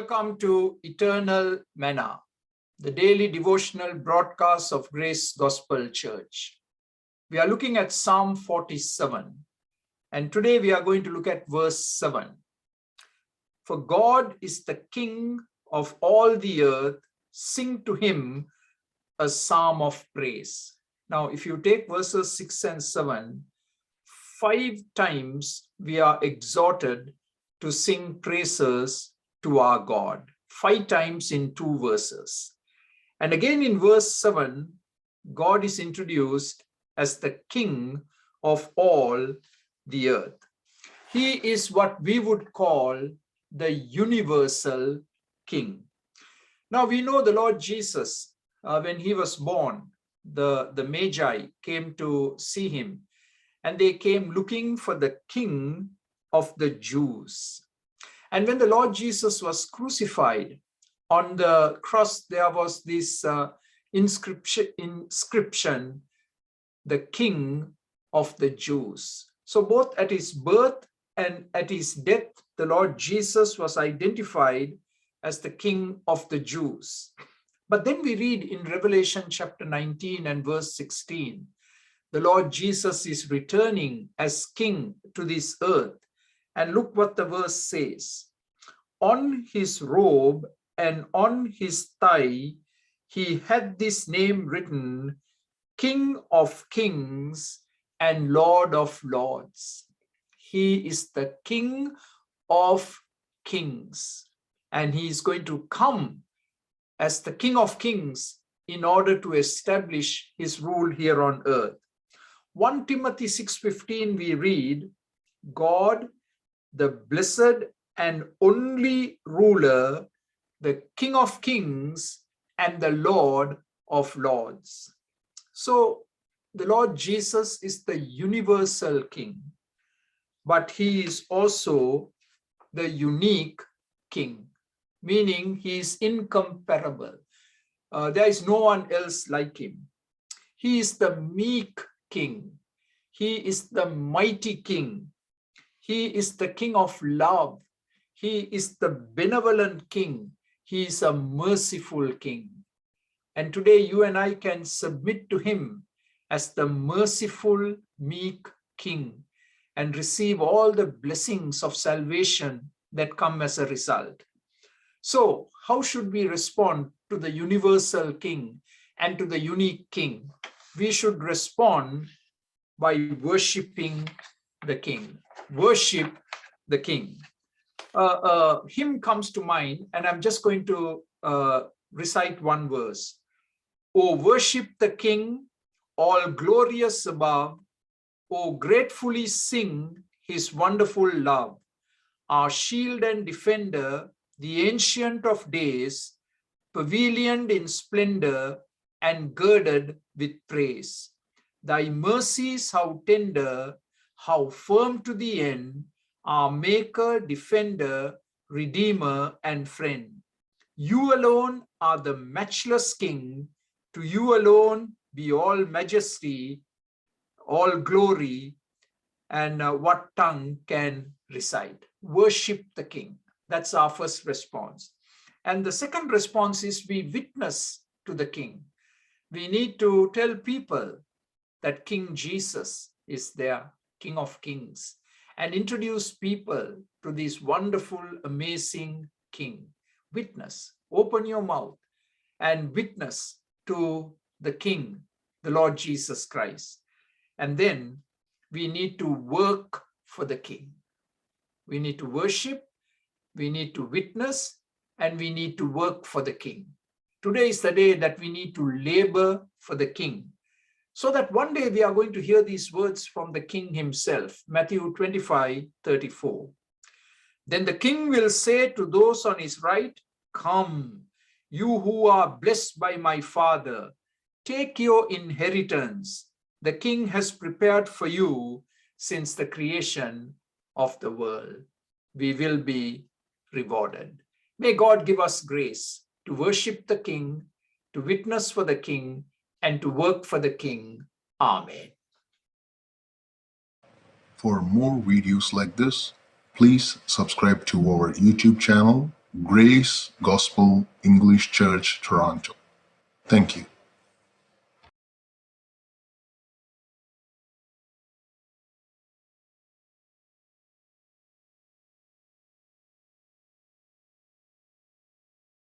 Welcome to Eternal Manna, the daily devotional broadcast of Grace Gospel Church. We are looking at Psalm 47, and today we are going to look at verse 7. For God is the King of all the earth, sing to him a psalm of praise. Now, if you take verses 6 and 7, 5 times we are exhorted to sing praises to our God, 5 times in 2 verses. And again in verse 7, God is introduced as the King of all the earth. He is what we would call the universal King. Now we know the Lord Jesus, when he was born, the Magi came to see him, and they came looking for the King of the Jews. And when the Lord Jesus was crucified, on the cross there was this inscription, the King of the Jews. So both at his birth and at his death, the Lord Jesus was identified as the King of the Jews. But then we read in Revelation chapter 19 and verse 16, the Lord Jesus is returning as King to this earth. And look what the verse says. On his robe and on his thigh, he had this name written, King of Kings and Lord of Lords. He is the King of Kings, and he is going to come as the King of Kings in order to establish his rule here on earth. 1 Timothy 6:15 we read, God, the blessed and only ruler, the King of Kings and the Lord of Lords. So the Lord Jesus is the universal King, but he is also the unique King, meaning he is incomparable. There is no one else like him. He is the meek King. He is the mighty King. He is the King of love. He is the benevolent King. He is a merciful King. And today you and I can submit to him as the merciful, meek King and receive all the blessings of salvation that come as a result. So how should we respond to the universal King and to the unique King? We should respond by worshiping the King. Worship the King. Hymn comes to mind, and I'm just going to recite one verse. O worship the King, all glorious above. O gratefully sing his wonderful love. Our shield and defender, the ancient of days, pavilioned in splendor and girded with praise. Thy mercies how tender, how firm to the end, our maker, defender, redeemer, and friend. You alone are the matchless King. To you alone be all majesty, all glory, and what tongue can recite? Worship the King. That's our first response. And the second response is we witness to the King. We need to tell people that King Jesus is their King of Kings, and introduce people to this wonderful, amazing King. Witness, open your mouth and witness to the King, the Lord Jesus Christ. And then we need to work for the King. We need to worship, we need to witness, and we need to work for the King. Today is the day that we need to labor for the King, so that one day we are going to hear these words from the King himself. Matthew 25:34. Then the King will say to those on his right, come, you who are blessed by my Father, take your inheritance. The King has prepared for you since the creation of the world. We will be rewarded. May God give us grace to worship the King, to witness for the King, and to work for the King. Amen. For more videos like this, please subscribe to our YouTube channel, Grace Gospel English Church, Toronto. Thank you.